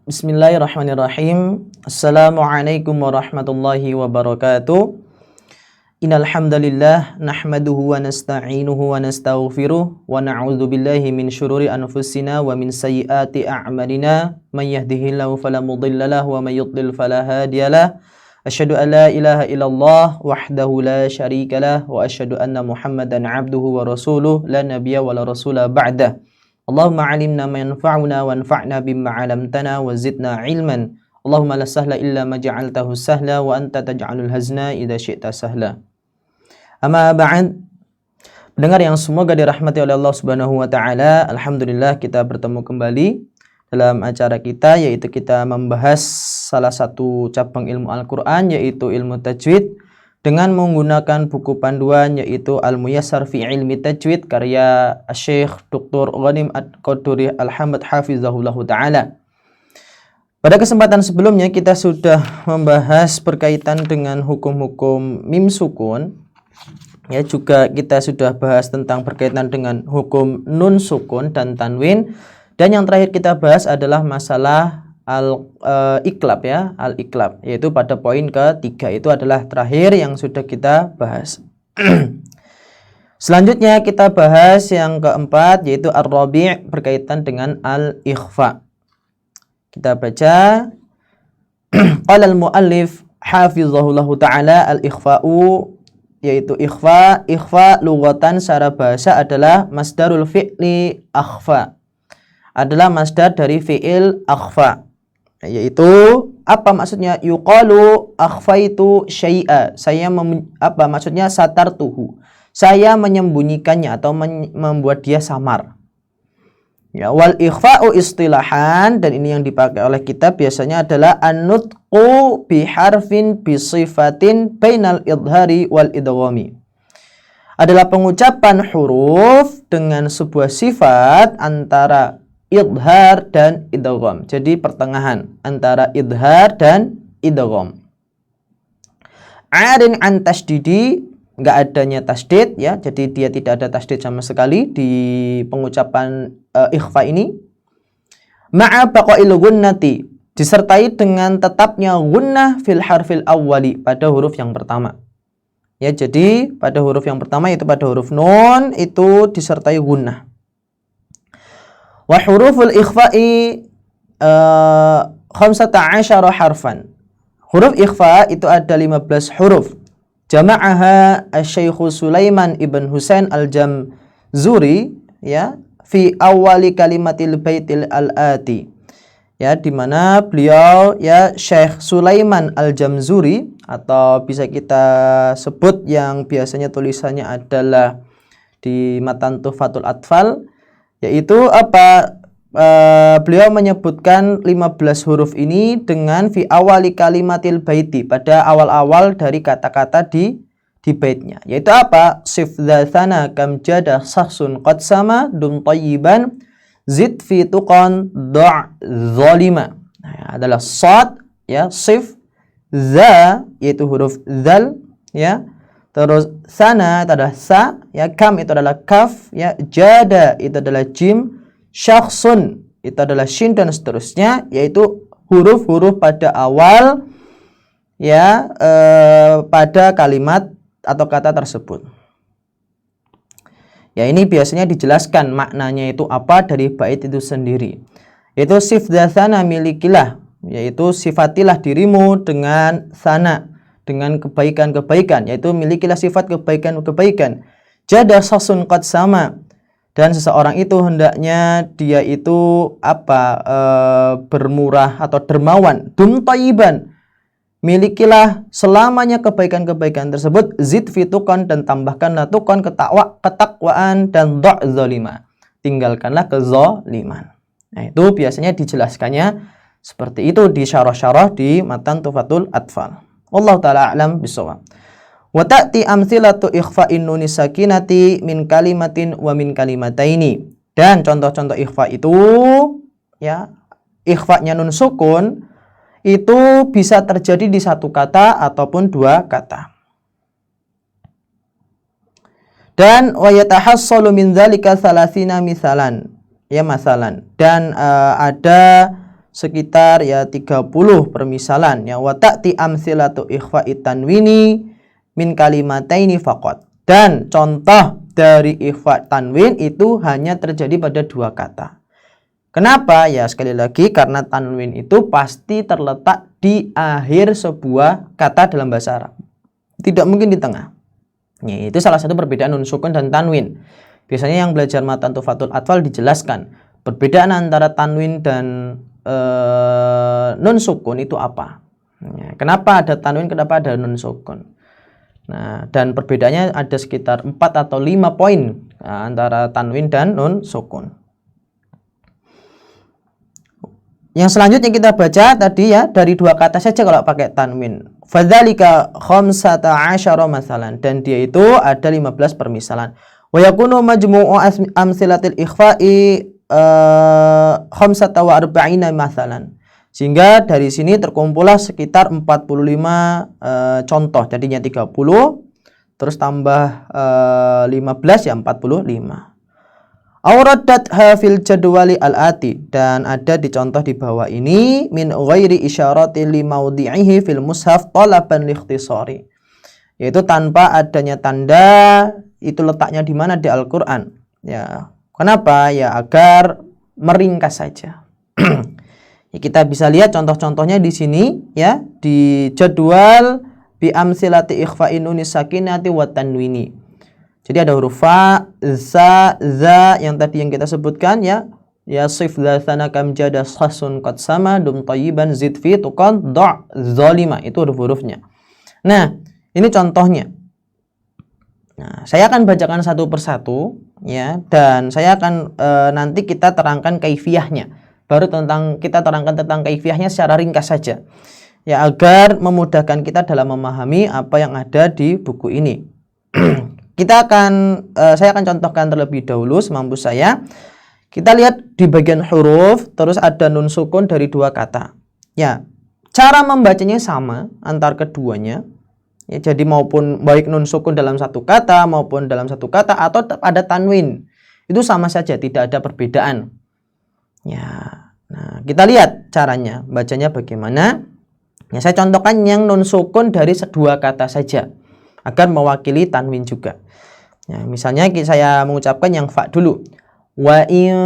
Bismillahirrahmanirrahim. Assalamualaikum warahmatullahi wabarakatuh. Innal hamdalillah nahmaduhu wa nasta'inuhu wa nastaghfiruh wa na'udzu billahi min syururi anfusina wa min sayyiati a'malina. May yahdihillahu fala mudilla lahu wa may yudlil fala hadiyalah. Asyhadu an la ilaha illallah wahdahu la syarikalah wa asyhadu anna Muhammadan 'abduhu wa rasuluh la nabiyya wa la rasula ba'dah. Allahumma 'allimna ma yanfa'una wanfa'na bima 'allamtana wa zidna 'ilman. Allahumma la sahla illa ma ja'altahu sahla wa anta taj'alul hazna idza syi'ta sahla. Amma ba'd. Pendengar yang semoga dirahmati oleh Allah Subhanahu wa taala, alhamdulillah kita bertemu kembali dalam acara kita, yaitu kita membahas salah satu cabang ilmu Al-Qur'an, yaitu ilmu tajwid, dengan menggunakan buku panduan yaitu Al-Muyassar fi Ilmi Tajwid karya Syekh Dr. Ghanim Ad-Qaduri Al-Hamad Hafizahullahu Ta'ala. Pada kesempatan sebelumnya kita sudah membahas berkaitan dengan hukum-hukum mim sukun. Ya, juga kita sudah bahas tentang berkaitan dengan hukum nun sukun dan tanwin. Dan yang terakhir kita bahas adalah masalah al-iqlab, ya, al-iqlab, yaitu pada poin ketiga. Itu adalah terakhir yang sudah kita bahas. Selanjutnya kita bahas yang keempat, yaitu ar-rabi' berkaitan dengan al-ikhfa. Kita baca qala al-muallif hafizahullahu ta'ala, al-ikhfa'u, yaitu ikhfa lughatan secara bahasa adalah masdarul fi'li akhfa, adalah masdar dari fi'il akhfa. Yaitu apa maksudnya? Yuqalu akhfaitu syai'a, saya maksudnya satartuhu, saya menyembunyikannya atau membuat dia samar. Ya, wal ikhfa'u istilahan, dan ini yang dipakai oleh kita biasanya adalah an-nutqu bi harfin bi sifatin bainal idhari wal idghami, adalah pengucapan huruf dengan sebuah sifat antara idhar dan idgham. Jadi pertengahan antara idhar dan idgham. Arin an tasdidi, enggak adanya tasdid, ya. Jadi dia tidak ada tasdid sama sekali di pengucapan ikhfa ini. Ma'a baqa'il gunnati, disertai dengan tetapnya gunnah fil harfil awwali, pada huruf yang pertama. Ya, jadi pada huruf yang pertama, yaitu pada huruf nun, itu disertai gunnah. Wa huruful ikhfa'i 15 harfan. Huruf ikhfa itu ada 15 huruf. Jama'aha Asy-Syaikh Sulaiman ibn Husain Al-Jamzuri, ya, fi awali kalimatil baitil al-ati. Ya, di mana beliau, ya, Syekh Sulaiman Al-Jamzuri, atau bisa kita sebut yang biasanya tulisannya adalah di matan Tuhfatul Atfal, yaitu apa? Beliau menyebutkan 15 huruf ini dengan fi awali kalimatil baiti, pada awal-awal dari kata-kata di baitnya, yaitu apa? Sif dzatsana kam jada sahsun qad sama dum tayyiban zid fi tuqan da' zalima. Nah, adalah sad, ya, sif, za yaitu huruf zal, ya. Terus sana itu adalah sa, ya, kam itu adalah kaf, ya, jada itu adalah jim, syakhsun itu adalah shin, dan seterusnya, yaitu huruf-huruf pada awal, ya, pada kalimat atau kata tersebut. Ya, ini biasanya dijelaskan maknanya itu apa dari bait itu sendiri. Yaitu sif dzatsana, milikilah, yaitu sifatilah dirimu dengan sana, dengan kebaikan-kebaikan, yaitu milikilah sifat kebaikan-kebaikan. Jada sasun qad sama, dan seseorang itu hendaknya dia itu apa? Bermurah atau dermawan. Dum tayyiban, milikilah selamanya kebaikan-kebaikan tersebut. Zid fitukan, dan tambahkanlah tukan ketakwaan, dan da' zalima, tinggalkanlah kezaliman. Nah, itu biasanya dijelaskannya seperti itu di syarah-syarah di matan Tuhfatul Atfal. Wallahu ta'ala a'lam bishawab. Wa ta'ti amthilatu ikhfa'in nuni sakinati min kalimatin wa min kalimataini. Dan contoh-contoh ikhfa itu, ya, ikhfa'nya nun sukun itu bisa terjadi di satu kata ataupun dua kata. Dan wa yatahassalu min dzalika 30 misalan, ya, masalan. Dan ada sekitar ya 30 permisalan ya. Wa ta'ti amsilatu ikhfa'i tanwini min kalimataini faqat. Dan contoh dari ikhfa tanwin itu hanya terjadi pada 2 kata. Kenapa? Ya sekali lagi karena tanwin itu pasti terletak di akhir sebuah kata dalam bahasa Arab. Tidak mungkin di tengah. Ya, itu salah satu perbedaan nun sukun dan tanwin. Biasanya yang belajar matan tufatul atfal dijelaskan perbedaan antara tanwin dan nun sukun itu apa. Ya, kenapa ada tanwin, kenapa ada nun sukun. Nah, dan perbedaannya ada sekitar 4 atau 5 poin antara tanwin dan nun sukun. Yang selanjutnya kita baca tadi ya dari 2 kata saja kalau pakai tanwin. Fadzalika 15 masalan, dan dia itu ada 15 permisalan. Wa yakunu majmu'u amsilatil ikhfa'i 45 masalan. Sehingga dari sini terkumpullah sekitar 45 contoh. Jadinya 30 terus tambah 15 ya 45. Awradatha fil jadwali al-ati, dan ada di contoh di bawah ini min ghairi isyarati li maudhi'ihi fil mushaf talaban li ikhtisari, yaitu tanpa adanya tanda itu letaknya di mana di Al-Qur'an. Ya, kenapa? Ya agar meringkas saja. Ya, kita bisa lihat contoh-contohnya di sini ya di jadwal bi amsilati ikhfa'i nunis sakinati wa tanwini. Jadi ada huruf fa, za, yang tadi yang kita sebutkan ya. Ya sif dzana kam jada khasun qad sama dum tayyiban zid fi tuqan da' zalima, itu huruf-hurufnya. Nah, ini contohnya. Nah, saya akan bacakan satu persatu ya, dan saya akan nanti kita terangkan kaifiyahnya. Baru kita terangkan tentang kaifiyahnya secara ringkas saja. Ya agar memudahkan kita dalam memahami apa yang ada di buku ini. Saya akan contohkan terlebih dahulu semampu saya. Kita lihat di bagian huruf, terus ada nun sukun dari 2 kata. Ya, cara membacanya sama antar keduanya. Ya, jadi maupun baik nun sukun dalam 1 kata maupun dalam 1 kata atau tetap ada tanwin, itu sama saja, tidak ada perbedaan. Ya, nah kita lihat caranya bacanya bagaimana. Ya, saya contohkan yang nun sukun dari 2 kata saja agar mewakili tanwin juga. Ya, misalnya saya mengucapkan yang fa dulu. Wa in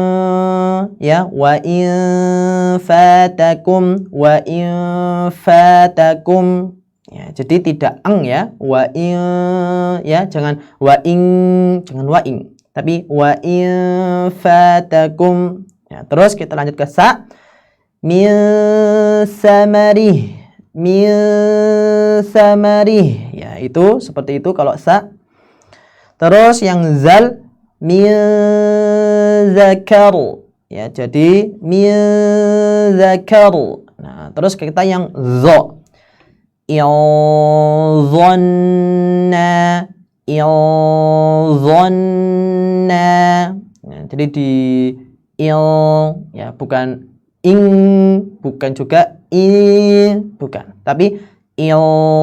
fatakum Ya, jadi tidak ang ya. Wa in ya, jangan wa in, tapi wa in fatakum. Ya, terus kita lanjut ke sa. Min samarih. Ya, itu seperti itu kalau sa. Terus yang zal min zakar. Ya, jadi min zakar. Nah, terus kita yang zo. Yadhanna. Nah, jadi di ya bukan ing, bukan juga bukan, tapi yadhanna.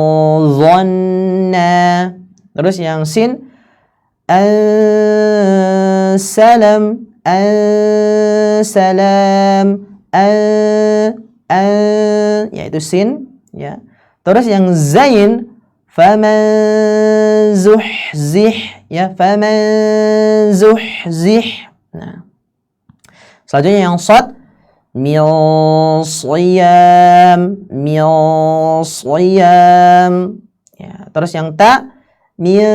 Terus yang sin salam, yaitu sin ya. Terus yang zain faman zuhzih ya, faman zuhzih. Nah, selanjutnya yang shad min shiyam ya. Terus yang ta min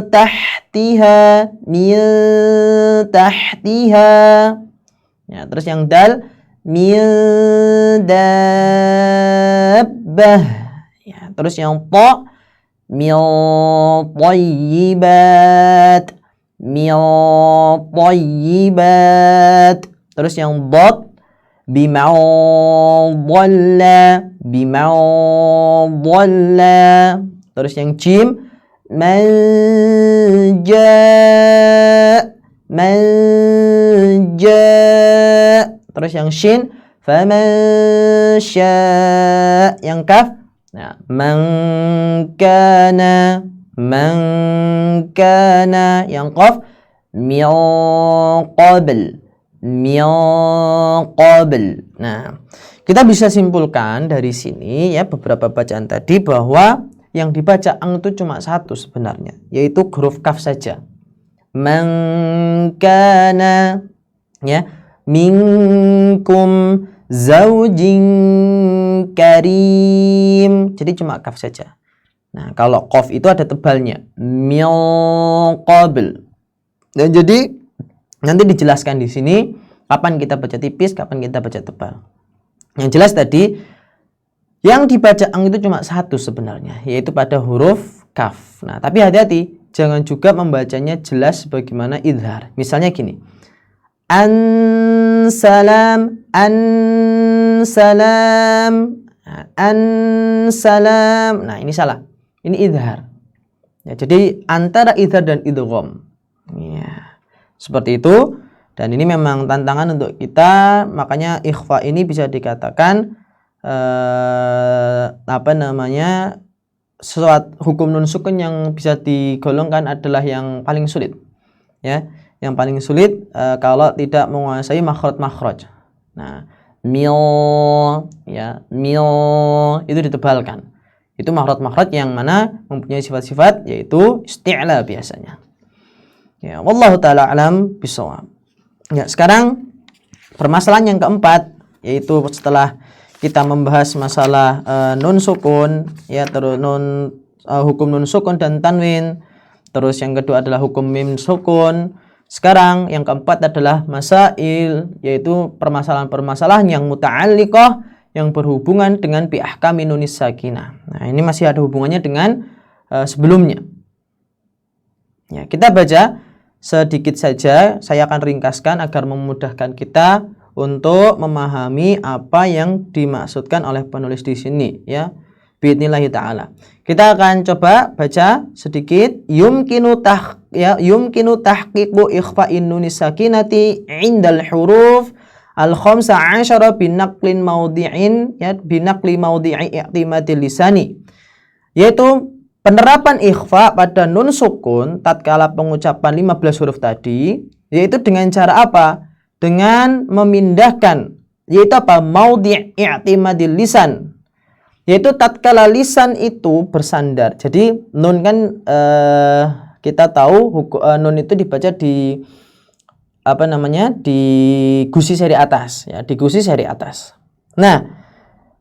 tahtiha ya. Terus yang dal min dabbah ya. Terus yang ta min tayyibat. Terus yang dad bima dhalla. Terus yang jim manja. Terus yang shin faman sya. Yang kaf nah, man kana. Yang qaf min qabl. Nah, kita bisa simpulkan dari sini ya beberapa bacaan tadi bahwa yang dibaca ang itu cuma satu sebenarnya, yaitu huruf kaf saja. Man kana ya minkum zaujin karim. Jadi cuma kaf saja. Nah, kalau qaf itu ada tebalnya. Min qabl. Dan jadi nanti dijelaskan di sini kapan kita baca tipis, kapan kita baca tebal. Yang jelas tadi yang dibaca ang itu cuma satu sebenarnya, yaitu pada huruf kaf. Nah, tapi hati-hati, jangan juga membacanya jelas bagaimana idhar. Misalnya gini. An salam, an salam, an salam. Nah, ini salah. Ini idhar. Ya, jadi antara idhar dan idgham. Ya, seperti itu. Dan ini memang tantangan untuk kita, makanya ikhfa ini bisa dikatakan suatu hukum nun sukun yang bisa digolongkan adalah yang paling sulit. Ya, yang paling sulit kalau tidak menguasai makhraj. Nah, mil ya, mil itu ditebalkan. Itu makhraj yang mana mempunyai sifat-sifat yaitu isti'la biasanya. Ya, wallahu taala alam bisawab. Ya, sekarang permasalahan yang keempat, yaitu setelah kita membahas masalah nun sukun, ya, terus hukum nun sukun dan tanwin, terus yang kedua adalah hukum mim sukun. Sekarang yang keempat adalah masail, yaitu permasalahan-permasalahan yang muta'alliqah, yang berhubungan dengan bi ahkami nunis sakinah. Nah, ini masih ada hubungannya dengan sebelumnya. Ya, kita baca sedikit saja, saya akan ringkaskan agar memudahkan kita untuk memahami apa yang dimaksudkan oleh penulis di sini, ya. Biidznillah taala. Kita akan coba baca sedikit. Yumkinu tahqiqu ikhfa'in nunis sakinati indal huruf al-khamsa 'asyara binaqlin mawdi'in, ya, binaqli mawdi'i i'timadil lisani. Yaitu penerapan ikhfa pada nun sukun tatkala pengucapan 15 huruf tadi, yaitu dengan cara apa? Dengan memindahkan, yaitu apa? Maudhi' i'timadil lisan. Yaitu tatkala lisan itu bersandar. Jadi nun kan kita tahu nun itu dibaca di di gusi seri atas, ya, di gusi seri atas. Nah,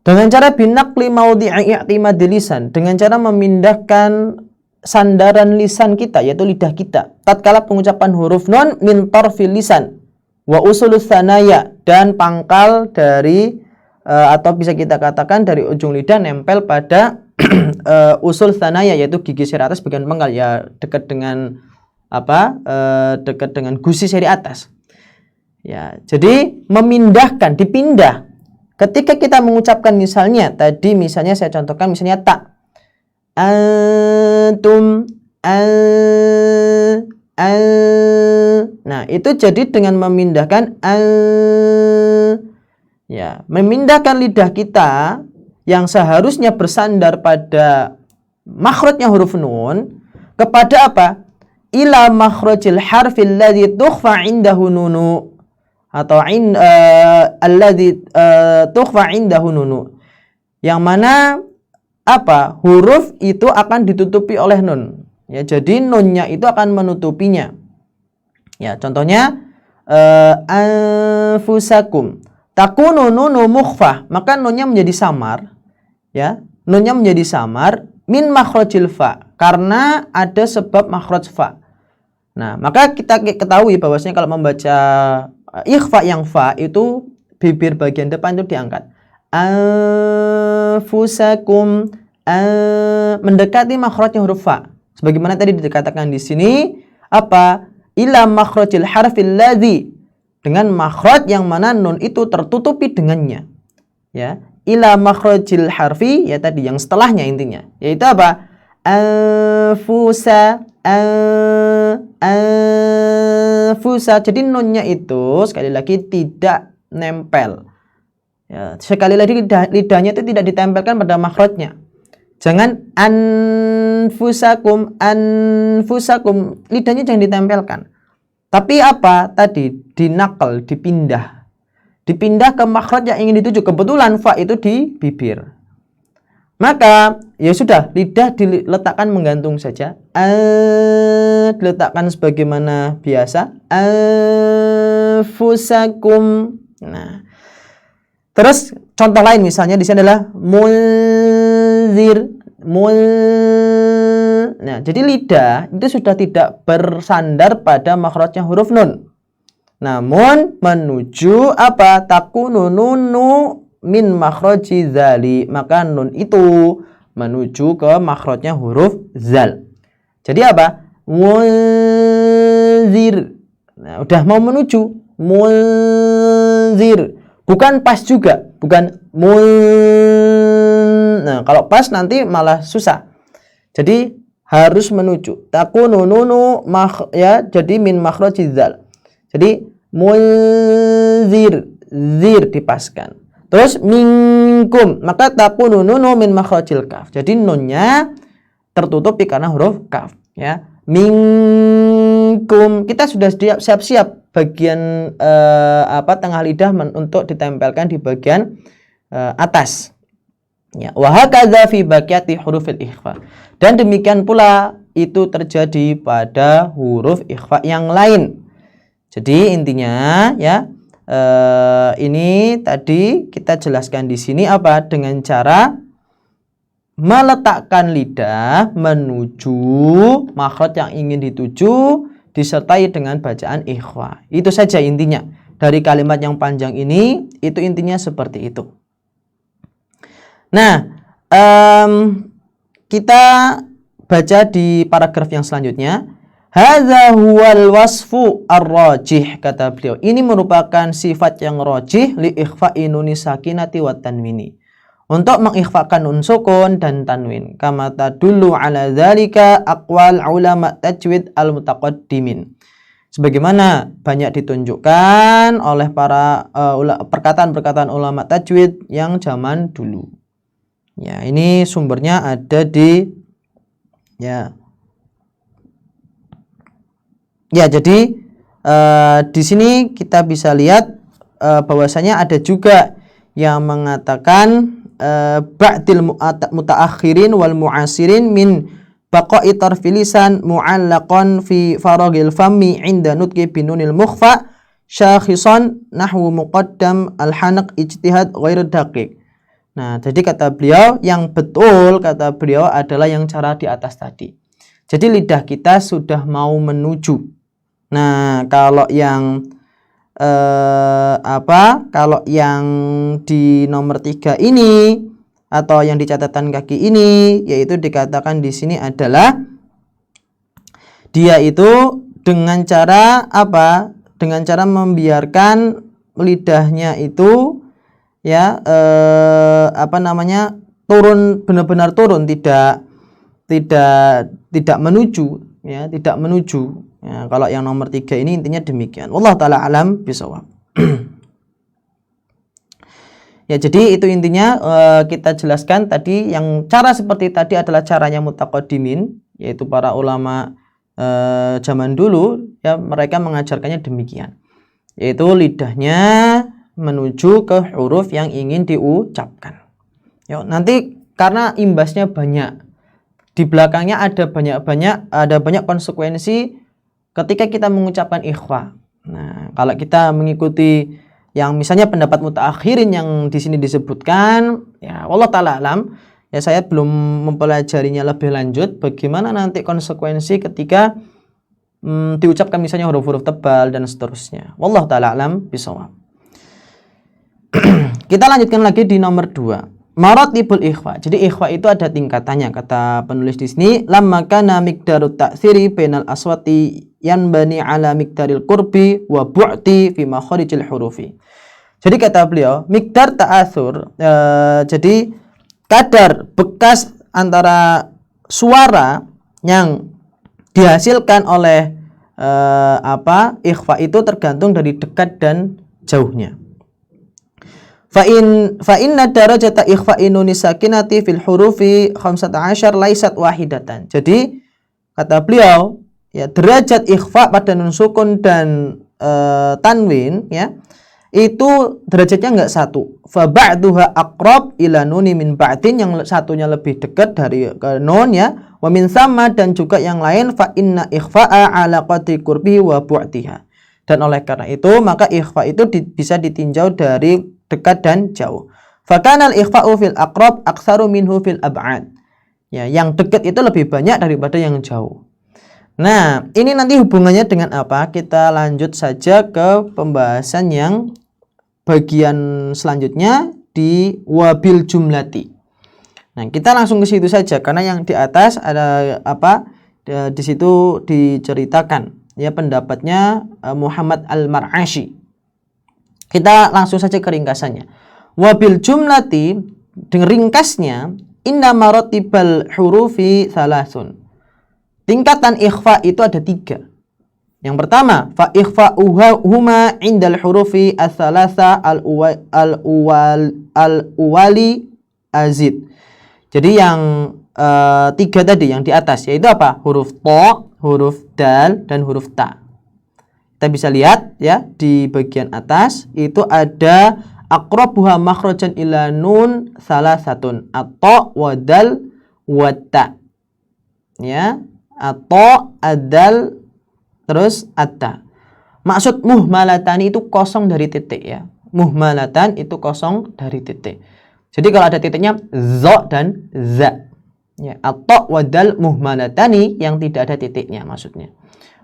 dengan cara binaqli maudhi'i i'timadil lisan, dengan cara memindahkan sandaran lisan kita, yaitu lidah kita, tatkala pengucapan huruf nun min tarfil lisan wa usulus tsanaya, dan pangkal dari atau bisa kita katakan dari ujung lidah nempel pada usul tsanaya, yaitu gigi seri atas bagian pangkal, ya, dekat dengan dekat dengan gusi seri atas. Ya, jadi memindahkan, dipindah. Ketika kita mengucapkan misalnya saya contohkan misalnya ta, antum, nah itu jadi dengan memindahkan ya, memindahkan lidah kita yang seharusnya bersandar pada makhrajnya huruf nun kepada apa? Ila makhrajil harfil ladzi tukhfa indahu nunu, atau alladzi tukhfa indahu nunu, yang mana apa? Huruf itu akan ditutupi oleh nun. Ya, jadi nunnya itu akan menutupinya. Ya, contohnya anfusakum. Takunu nunu mukhfah, maka nunnya menjadi samar. Ya, nunnya menjadi samar min makhrajil fa, karena ada sebab makhraj fa. Nah, maka kita ketahui bahwasanya kalau membaca ikhfa yang fa itu bibir bagian depan itu diangkat. Anfusakum, mendekati makhrajnya huruf fa. Sebagaimana tadi dikatakan di sini apa? Ila makhrajil harfil ladzi, dengan makhraj yang mana nun itu tertutupi dengannya. Ya, ila makhrajil harfi, ya tadi yang setelahnya intinya, yaitu apa? Anfusa, anfusa. Jadi nunnya itu sekali lagi tidak nempel. Ya, sekali lagi lidahnya itu tidak ditempelkan pada makhrajnya. Jangan anfusakum, anfusakum, lidahnya jangan ditempelkan. Tapi apa? Tadi dinakal, dipindah. dipindah ke makhraj yang ingin dituju. Kebetulan fa itu di bibir. Maka ya sudah, lidah diletakkan menggantung saja. Diletakkan sebagaimana biasa. Anfusakum. Nah, terus contoh lain misalnya di sini adalah munzir. Nah, jadi lidah itu sudah tidak bersandar pada makhrajnya huruf nun. Namun menuju apa? Takunu nunu min makhraji zali. Maka nun itu menuju ke makhrajnya huruf zal. Jadi apa? Munzir. Nah, udah mau menuju munzir. Bukan pas juga, bukan Nah, kalau pas nanti malah susah. Jadi harus menuju. Takunu nunu ya, jadi min makhraji zal. Jadi munzir, zir dipaskan. Terus minkum, maka takunu nunu min makhrajil kaf. Jadi nunnya tertutupi karena huruf kaf, ya. Minkum, kita sudah siap-siap bagian tengah lidah untuk ditempelkan di bagian atas. Ya, wa hakadza fi baqiyati hurufil ikhfa. Dan demikian pula itu terjadi pada huruf ikhfa yang lain. Jadi intinya ya, ini tadi kita jelaskan di sini apa? Dengan cara meletakkan lidah menuju makhraj yang ingin dituju disertai dengan bacaan ikhfa. Itu saja intinya. Dari kalimat yang panjang ini, itu intinya seperti itu. Nah, kita baca di paragraf yang selanjutnya. Hadza huwal wasfu ar-rajih, kata beliau. Ini merupakan sifat yang rajih li ikhfa'i nuni sakinati wa tanwini. Untuk mengikhfakan nun sukun dan tanwin. Kama tadullu ala dzalika aqwal ulama tajwid al-mutaqaddimin. Sebagaimana banyak ditunjukkan oleh para perkataan-perkataan ulama tajwid yang zaman dulu. Ya, ini sumbernya ada di jadi di sini kita bisa lihat bahwasanya ada juga yang mengatakan ba'dil mutaakhirin wal mu'asirin min baqa'i tarfil lisan mu'allaqan fi faragil fammi 'inda nutqi binunil mukhfa syakhisan nahwu muqaddam al-hanaq ijtihad ghair daqiq. Nah, jadi kata beliau, yang betul kata beliau adalah yang cara di atas tadi. Jadi lidah kita sudah mau menuju. Nah, kalau yang kalau yang di nomor 3 ini atau yang di catatan kaki ini, yaitu dikatakan di sini adalah dia itu dengan cara apa? Dengan cara membiarkan lidahnya itu ya turun, benar-benar turun, tidak menuju, ya, tidak menuju. Ya, kalau yang nomor 3 ini intinya demikian. Wallahu taala alam bisawab. Ya, jadi itu intinya kita jelaskan tadi, yang cara seperti tadi adalah caranya mutaqaddimin, yaitu para ulama zaman dulu, ya, mereka mengajarkannya demikian. Yaitu lidahnya menuju ke huruf yang ingin diucapkan. Ya, nanti karena imbasnya banyak, di belakangnya ada banyak konsekuensi ketika kita mengucapkan ikhfa. Nah, kalau kita mengikuti yang misalnya pendapat mutaakhirin yang di sini disebutkan, ya wallahu taala alam, ya saya belum mempelajarinya lebih lanjut bagaimana nanti konsekuensi ketika diucapkan misalnya huruf-huruf tebal dan seterusnya. Wallahu taala alam bisawab. Kita lanjutkan lagi di nomor 2. Maratibul ikhfa. Jadi ikhfa itu ada tingkatannya, kata penulis di sini. Lamma kana miqdarut ta'thiri bainal aswati yanbani ala miqdaril qurbi wa bu'ti fi makharijil hurufi. Jadi kata beliau, miqdar ta'atsur, jadi kadar bekas antara suara yang dihasilkan oleh ikhfa itu tergantung dari dekat dan jauhnya. Fa inna darajata ikhfa'i nuni sakinati fil hurufi 15 laisat wahidatan. Jadi kata beliau, ya, derajat ikhfa pada nun sukun dan tanwin, ya, itu derajatnya enggak satu. Fa ba'duha aqrab ila nuni min ba'din, yang satunya lebih dekat dari ke nun ya. Wa min sama, dan juga yang lain fa inna ikhfa'a ala qadri qurbi wa bu'tiha. Dan oleh karena itu maka ikhfa itu bisa ditinjau dari dekat dan jauh. Fa kana al-ikhfa'u fil aqrab aktsaru minhu fil ab'ad. Ya, yang dekat itu lebih banyak daripada yang jauh. Nah, ini nanti hubungannya dengan apa? Kita lanjut saja ke pembahasan yang bagian selanjutnya di wabil jumlati. Nah, kita langsung ke situ saja karena yang di atas ada apa? Di situ diceritakan ya pendapatnya Muhammad Al-Mar'ashi. Kita langsung saja ke ringkasannya. Wabil jumlati, dengan ringkasnya, inna maratibal hurufi salasun. Tingkatan ikhfa itu ada 3. Yang pertama, fa ikhfa'uhuma indal hurufi as-salasa al-uwali azid. Jadi yang 3 tadi yang di atas yaitu apa? Huruf ta, huruf dal, dan huruf ta. Kita bisa lihat ya di bagian atas itu ada aqrabuha makhrajan ila nun salasatun, at-ta wa dal wa ta. Ya, at-ta, ad-dal, terus at-ta. Maksud muhmalatani itu kosong dari titik ya. Muhmalatan itu kosong dari titik. Jadi kalau ada titiknya zo dan za. Ya, at-ta wa dal muhmalatani yang tidak ada titiknya maksudnya.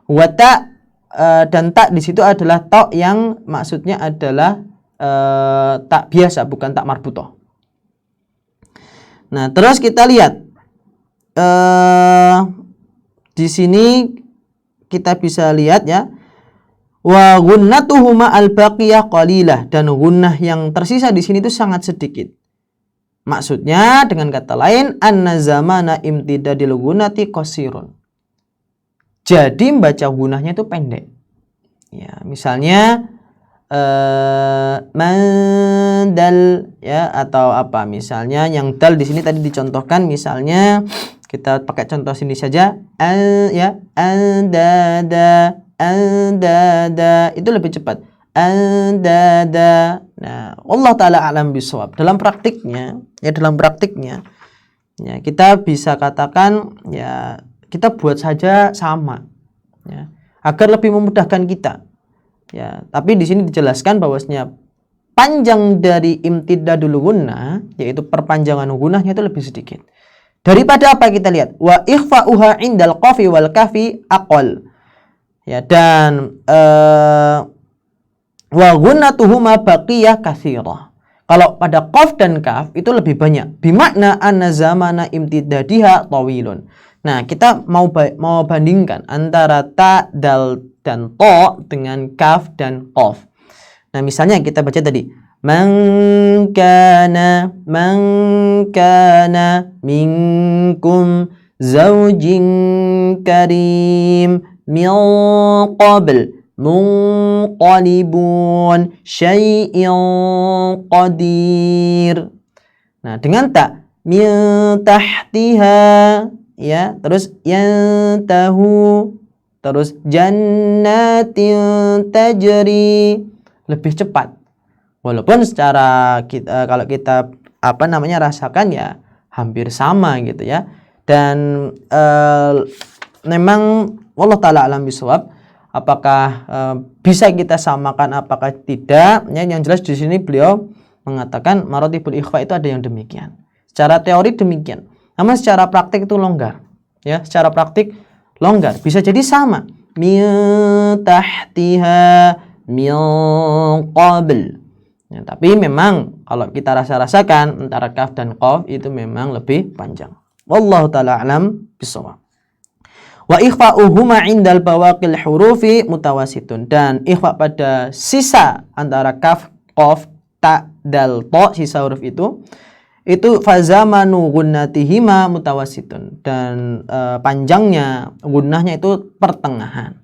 Wa ta dan ta di situ adalah ta yang maksudnya adalah tak biasa, bukan tak marbutoh. Nah, terus kita lihat di sini kita bisa lihat ya, wa gunnatuhuma al-baqiyah qalilah, dan gunnah yang tersisa di sini itu sangat sedikit. Maksudnya dengan kata lain, anna zamana imtidadil gunnati qasirun. Jadi membaca gunnahnya itu pendek. Ya, misalnya mandal ya, atau apa misalnya yang dal di sini tadi dicontohkan, misalnya kita pakai contoh sini saja, ya andada, andada itu lebih cepat, andada. Nah, Allah taala alam bisawab. Dalam praktiknya ya kita bisa katakan ya kita buat saja sama ya agar lebih memudahkan kita. Ya, tapi di sini dijelaskan bahwasanya panjang dari imtidadul gunnah, yaitu perpanjangan gunnahnya itu lebih sedikit. Daripada apa kita lihat? Wa ikhfa'uha indal qafi wal kafi aqal. Ya, dan wa gunnatuhuma baqiyah katsirah. Kalau pada qaf dan kaf itu lebih banyak. Bimakna anna zamana imtidadiha tawilun. Nah, kita mau bandingkan antara ta, dal, dan to dengan kaf dan qaf. Nah, misalnya kita baca tadi, man kana minkum zawjin karim min qabl munqalibun syai'in qadir. Nah, dengan ta min tahtiha ya, terus yantahu, terus jannatin tajri, lebih cepat. Walaupun secara kalau kita rasakan ya hampir sama gitu ya. Dan memang wallahu taala alam bisawab, apakah bisa kita samakan apakah tidak ya, yang jelas di sini beliau mengatakan maratibul ikhfa itu ada yang demikian. Secara teori demikian. Namun secara praktik itu longgar. Ya, secara praktik longgar. Bisa jadi sama. Min tahtiha min qabl. Ya, tapi memang kalau kita rasakan antara kaf dan qaf itu memang lebih panjang. Wallahu taala alam bisawab. Wa ikhfa'uhuma 'indal bawaqil hurufi mutawasitun, dan ikhfa pada sisa antara kaf, qaf, ta, dal, ta, sisa huruf itu fazamanu gunnatihima mutawasitun, dan panjangnya gunnahnya itu pertengahan.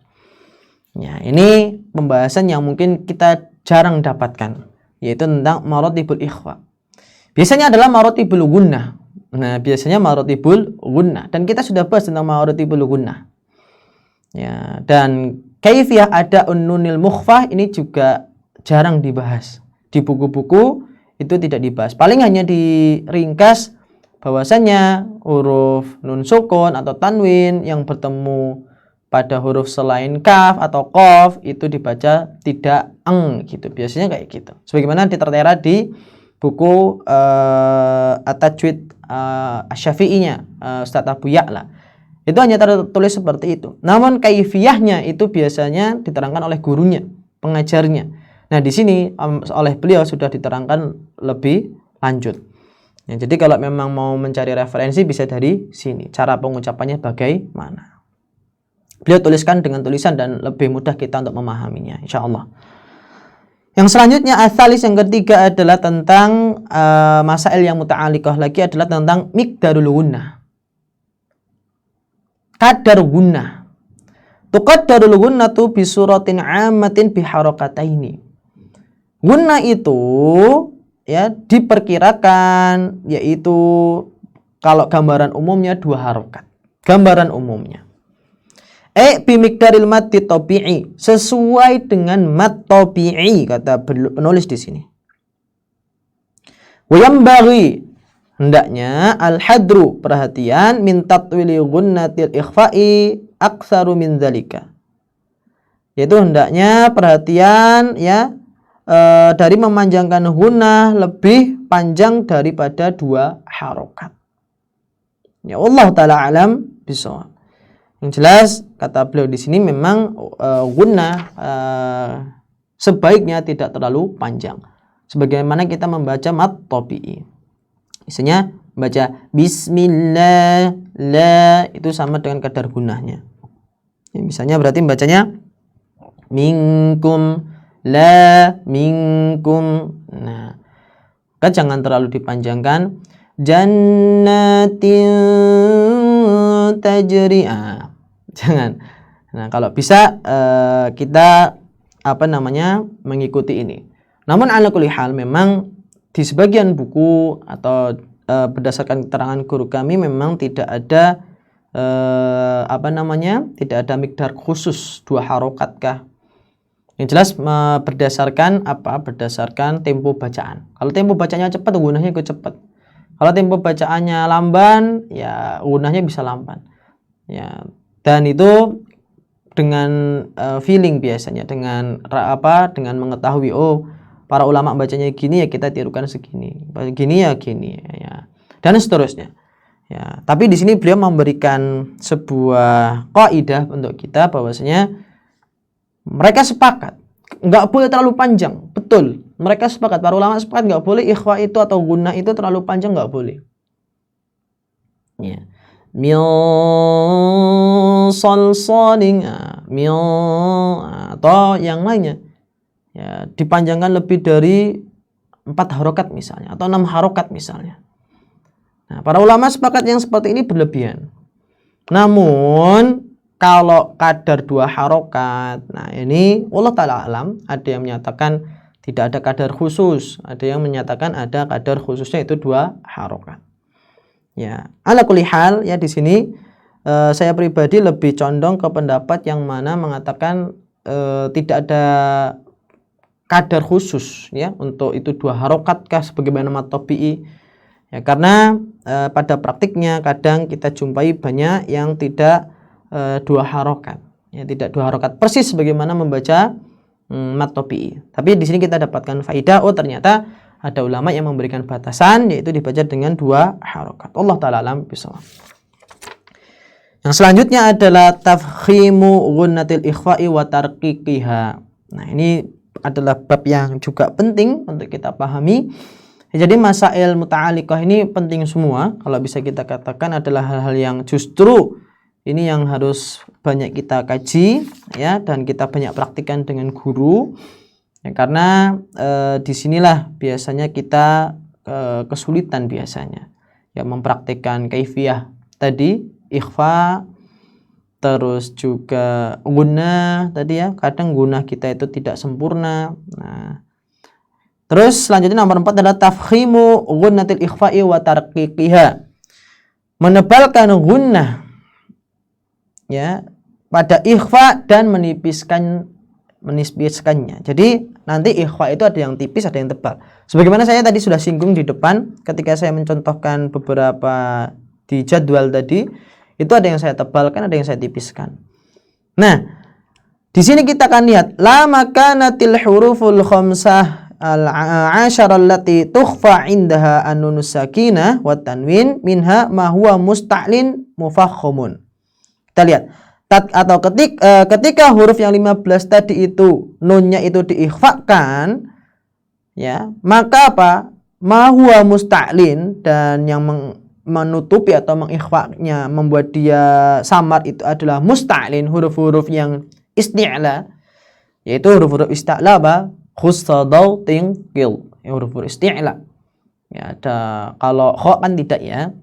Ya, ini pembahasan yang mungkin kita jarang dapatkan, yaitu tentang maratibul ikhfa. Biasanya adalah maratibul gunnah. Nah, biasanya maratibul gunnah, dan kita sudah bahas tentang maratibul gunnah. Ya, dan kaifiyah ada unnunil mukhfah ini juga jarang dibahas. Di buku-buku itu tidak dibahas. Paling hanya diringkas bahwasanya huruf nun sukun atau tanwin yang bertemu pada huruf selain kaf atau qaf itu dibaca tidak eng gitu. Biasanya kayak gitu. Sebagaimana tertera di buku At-Tajwid Asy-Syafi'inya Ustaz Abu Ya'la. Itu hanya tertulis seperti itu. Namun kaifiyahnya itu biasanya diterangkan oleh gurunya, pengajarnya. Nah, di sini oleh beliau sudah diterangkan lebih lanjut. Ya, jadi kalau memang mau mencari referensi bisa dari sini. Cara pengucapannya bagaimana. Beliau tuliskan dengan tulisan dan lebih mudah kita untuk memahaminya, insya Allah. Yang selanjutnya asalis yang ketiga adalah tentang masail yang muta'alikah lagi adalah tentang miqdarul gunnah. Kadar gunnah. Tuqaddarul gunnatu bi suratin 'ammatin bi harakataini. Gunnah itu ya diperkirakan yaitu kalau gambaran umumnya 2 harokat. Gambaran umumnya. Bi miqdaril mad tabi'i, sesuai dengan mad tabi'i kata penulis di sini. Wa yambaghi, hendaknya al-hadru, perhatian, min tatwili gunnatil ikhfa'i aktsaru min dzalika. Yaitu hendaknya perhatian ya dari memanjangkan gunnah lebih panjang daripada 2 harokat. Ya Allah taala alam bisawab. Yang jelas kata beliau di sini memang gunnah sebaiknya tidak terlalu panjang. Sebagaimana kita membaca mad tabi'i. Misalnya baca bismillah la itu sama dengan kadar gunnahnya. Ya, misalnya berarti bacanya minkum la minkum. Nah, kan jangan terlalu dipanjangkan. Jannatin tajri. Jangan. Nah, kalau bisa kita mengikuti ini. Namun ala kulli hal memang di sebagian buku atau berdasarkan keterangan guru kami memang tidak ada tidak ada miqdar khusus 2 harokat kah. Yang jelas berdasarkan berdasarkan tempo bacaan. Kalau tempo bacanya cepat, gunnahnya ikut cepat. Kalau tempo bacaannya lamban, ya gunnahnya bisa lamban. Ya, dan itu dengan feeling biasanya, dengan mengetahui para ulama bacanya gini ya kita tirukan segini, gini ya gini ya, dan seterusnya. Ya, tapi di sini beliau memberikan sebuah kaidah untuk kita bahwasanya mereka sepakat nggak boleh terlalu panjang. Betul, mereka sepakat, para ulama sepakat nggak boleh ikhfa itu atau gunnah itu terlalu panjang, nggak boleh. Ya. Min salsalin atau yang lainnya ya dipanjangkan lebih dari 4 harokat misalnya atau 6 harokat misalnya. Nah, para ulama sepakat yang seperti ini berlebihan. Namun kalau kadar 2 harokat, nah ini Allah ta'ala alam, ada yang menyatakan tidak ada kadar khusus, ada yang menyatakan ada kadar khususnya itu 2 harokat. Ya, ala kulli hal ya di sini saya pribadi lebih condong ke pendapat yang mana mengatakan tidak ada kadar khusus ya untuk itu 2 harokat kah sebagaimana mad tabi'i. Ya, karena pada praktiknya kadang kita jumpai banyak yang tidak 2 harokat. Ya, tidak 2 harokat persis sebagaimana membaca mad tabi'i. Tapi di sini kita dapatkan faidah, ternyata ada ulama yang memberikan batasan yaitu dibaca dengan 2 harokat. Allah ta'ala alam bisawab. Yang selanjutnya adalah tafkhimu gunnatil ikhfa'i wa tarqiqiha. Nah, ini adalah bab yang juga penting untuk kita pahami. Jadi masail muta'alikah ini penting semua. Kalau bisa kita katakan adalah hal-hal yang justru ini yang harus banyak kita kaji ya, dan kita banyak praktikkan dengan guru. Ya, karena disinilah biasanya kita kesulitan biasanya ya mempraktikkan kaifiyah tadi, ikhfa, terus juga gunnah tadi ya, kadang gunnah kita itu tidak sempurna. Nah, terus selanjutnya nomor 4 adalah tafkhimu gunnatil ikhfa'i wa tarqiqiha, menebalkan gunnah ya pada ikhfa dan menipiskannya. Jadi nanti ikhfa itu ada yang tipis, ada yang tebal. Sebagaimana saya tadi sudah singgung di depan ketika saya mencontohkan beberapa di jadwal tadi, itu ada yang saya tebalkan, ada yang saya tipiskan. Nah, di sini kita akan lihat la makanatil huruful khamsah al-'ashara allati tukhfa 'indaha an-nun sakinah wa tanwin minha ma huwa musta'lin mufakhamun. Kita lihat atau ketika huruf yang 15 tadi itu nunnya itu diikhfakan, ya, maka apa? Ma huwa musta'lin, dan yang menutupi atau mengikhfaknya, membuat dia samar itu adalah musta'lin, huruf-huruf yang isti'la, yaitu huruf-huruf isti'la apa? Khussa dautin qil, huruf-huruf isti'la. Ya, ada kalau kha kan tidak ya.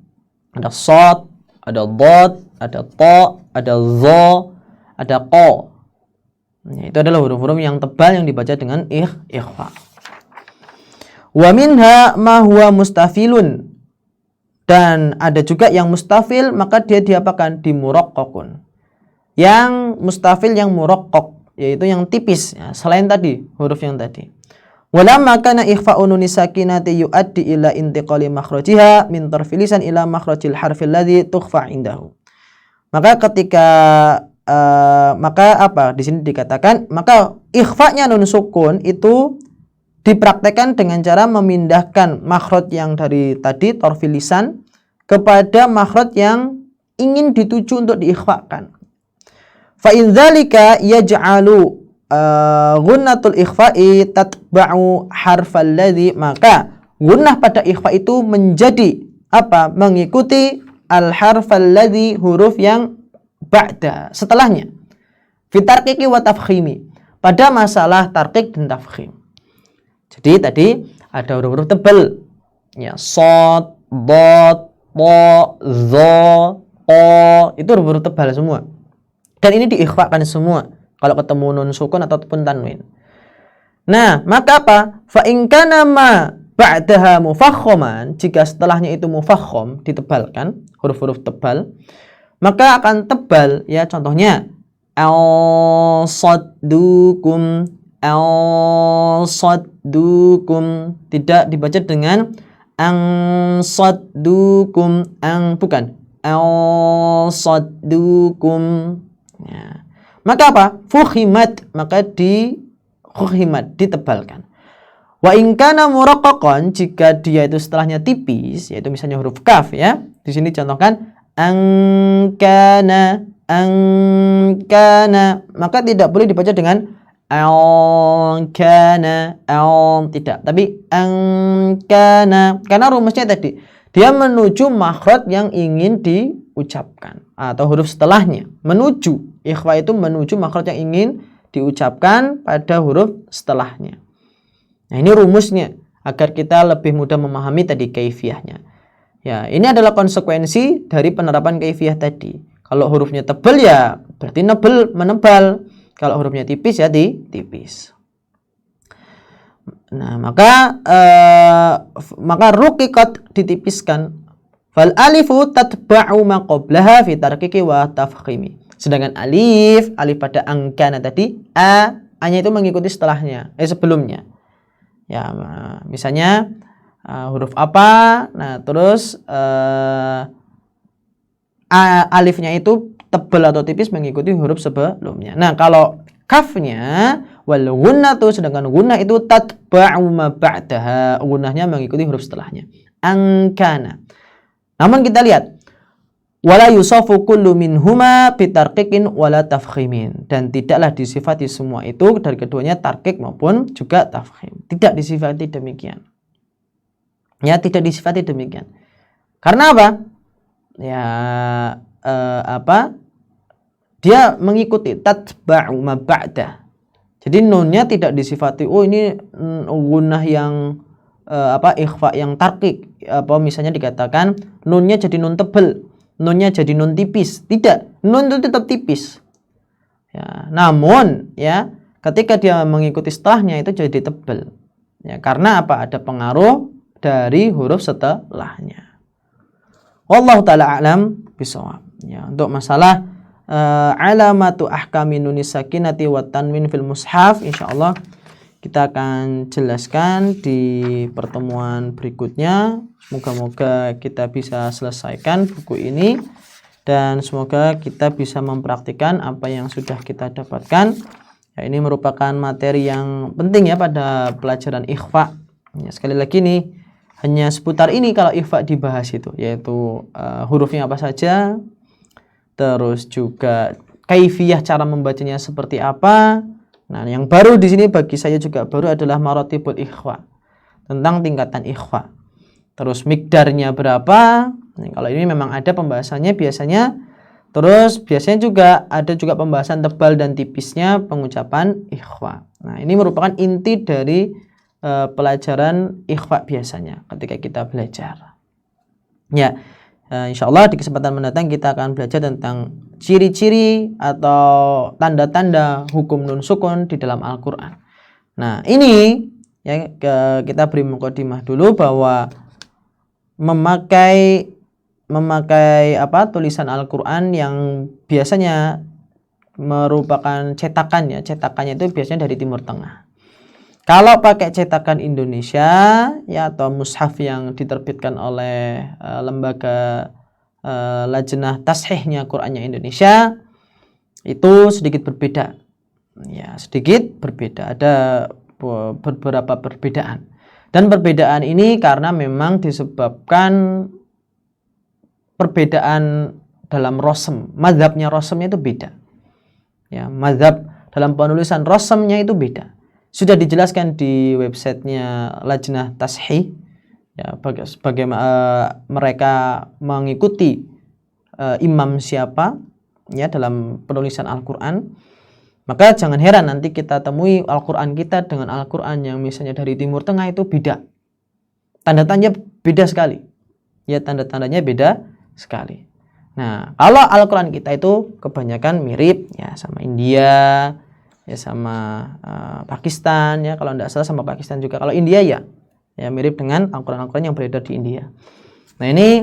Ada shad, ada dad, ada ta, ada za, ada qa. Ya, itu adalah huruf-huruf yang tebal yang dibaca dengan ikhfa. Wa minha ma huwa mustafilun, dan ada juga yang mustafil, maka dia diapakan? Dimuraqqaqun. Yang mustafil yang muraqqaq, yaitu yang tipis, ya, selain tadi huruf yang tadi. Walamma kana ikhfa'u nun sakinati yuaddi ila intiqali makhrajiha min tarfil lisan ila makhrajil harfil ladzi tukhfa indahu. Maka ketika maka apa? Di sini dikatakan maka ikhfa'nya nun sukun itu dipraktekkan dengan cara memindahkan makhraj yang dari tadi tarfil lisan kepada makhraj yang ingin dituju untuk diikhfakan. Fa in dzalika yaj'alu gunnatul ikhfa'i tatba'u harfal ladzi, maka gunnah pada ikhfa itu menjadi apa? Mengikuti al harfal ladzi, huruf yang ba'da, setelahnya. Fi tarqiqi wa tafkhimi, pada masalah tarqiq dan tafkhim. Jadi tadi ada huruf-huruf tebal, ya, shad, dad, ta, za, qa, itu huruf-huruf tebal semua. Dan ini diikhfakan semua kalau ketemu nun sukun ataupun tanwin. Nah, maka apa? Fa in kana ma ba'daha mufakhaman, jika setelahnya itu mufakham, ditebalkan, huruf-huruf tebal, maka akan tebal, ya, contohnya al-saddukum, al-saddukum, tidak dibaca dengan ang-saddukum, bukan al-saddukum, ya. Maka apa? Fukhimat, maka fukhimat, ditebalkan. Wa in kana muraqqaqan, jika dia itu setelahnya tipis, yaitu misalnya huruf kaf, ya. Di sini contohkan angkana, maka tidak boleh dibaca dengan angkana, tidak, tapi angkana, karena rumusnya tadi dia menuju makhraj yang ingin diucapkan atau huruf setelahnya, menuju. Ikhfa itu menuju makhraj yang ingin diucapkan pada huruf setelahnya. Nah, ini rumusnya agar kita lebih mudah memahami tadi kaifiyahnya. Ya, ini adalah konsekuensi dari penerapan kaifiyah tadi. Kalau hurufnya tebal ya berarti menebal. Kalau hurufnya tipis ya tipis. Nah, maka ruqiqat, ditipiskan. Fal alifu tatba'u ma qablaha fi tarqiqi wa tafkhimi. Sedangkan alif pada angkana tadi, a-nya itu mengikuti setelahnya, sebelumnya. Ya, misalnya huruf apa, nah terus alifnya itu tebal atau tipis mengikuti huruf sebelumnya. Nah, kalau kafnya wal gunnatu, sedangkan gunnah itu tatba'u ma ba'daha, gunnahnya mengikuti huruf setelahnya. Angkana. Namun kita lihat wala yusafu kullu minhuma bitarqiqin wala tafkhimin, dan tidaklah disifati semua itu dari keduanya tarqiq maupun juga tafkhim. Tidak disifati demikian. Ya, tidak disifati demikian. Karena apa? Ya, dia mengikuti tatba'u ma ba'da. Jadi nunnya tidak disifati ini gunnah yang ikhfa yang tarqiq, misalnya dikatakan nunnya jadi nun tebal, nunnya jadi nun tipis. Tidak, nun itu tetap tipis. Ya, namun ya ketika dia mengikuti setelahnya itu jadi tebal. Ya, karena apa? Ada pengaruh dari huruf setelahnya. Wallahu taala a'lam bishawab. Ya, untuk masalah alamatu ahkami nunis sakinati wa tanwin fil mushaf, insyaallah kita akan jelaskan di pertemuan berikutnya. Semoga-moga kita bisa selesaikan buku ini dan semoga kita bisa mempraktikkan apa yang sudah kita dapatkan. Ya, ini merupakan materi yang penting ya pada pelajaran ikhfa. Ya, sekali lagi nih, hanya seputar ini kalau ikhfa dibahas itu, yaitu hurufnya apa saja, terus juga kaifiyah cara membacanya seperti apa. Nah, yang baru di sini bagi saya juga baru adalah maratibul ikhfa, tentang tingkatan ikhfa. Terus mikdarnya berapa? Nah, kalau ini memang ada pembahasannya biasanya. Terus biasanya juga ada juga pembahasan tebal dan tipisnya pengucapan ikhfa. Nah, ini merupakan inti dari pelajaran ikhfa biasanya ketika kita belajar. Ya, insya Allah di kesempatan mendatang kita akan belajar tentang ciri-ciri atau tanda-tanda hukum nun sukun di dalam Al-Quran. Nah, ini ya kita beri mukadimah dulu bahwa memakai tulisan Al-Quran yang biasanya merupakan cetakan ya, cetakannya itu biasanya dari Timur Tengah. Kalau pakai cetakan Indonesia ya atau mushaf yang diterbitkan oleh lembaga Lajnah Tashihnya Qur'annya Indonesia, itu sedikit berbeda. Ya, sedikit berbeda. Ada beberapa perbedaan. Dan perbedaan ini karena memang disebabkan perbedaan dalam rosem. Mazhabnya rosemnya itu beda. Ya, mazhab dalam penulisan rosemnya itu beda. Sudah dijelaskan di websitenya Lajnah Tashih ya, bagaimana mereka mengikuti imam siapa ya dalam penulisan Al-Quran. Maka jangan heran nanti kita temui Al-Quran kita dengan Al-Quran yang misalnya dari Timur Tengah itu beda. Tanda-tandanya beda sekali. Ya, tanda-tandanya beda sekali. Nah, kalau Al-Quran kita itu kebanyakan mirip ya sama India, ya sama Pakistan ya, kalau tidak salah sama Pakistan juga. Kalau India ya mirip dengan Al-Quran yang beredar di India. Nah, ini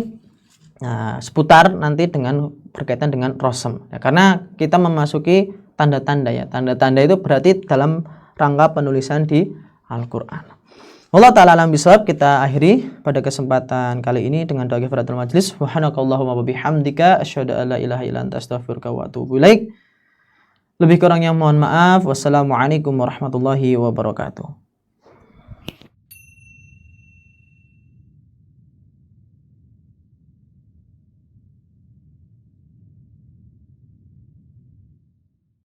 seputar nanti dengan berkaitan dengan rosem ya, karena kita memasuki tanda-tanda ya. Tanda-tanda itu berarti dalam rangka penulisan di Al-Quran. Allah ta'ala alam bisawab. Kita akhiri pada kesempatan kali ini dengan doa kifaratul majlis. Subhanakallahumma wa bihamdika asyhadu an la ilaha illa anta astaghfiruka wa atubu ilaik. Lebih kurangnya mohon maaf. Wassalamualaikum warahmatullahi wabarakatuh.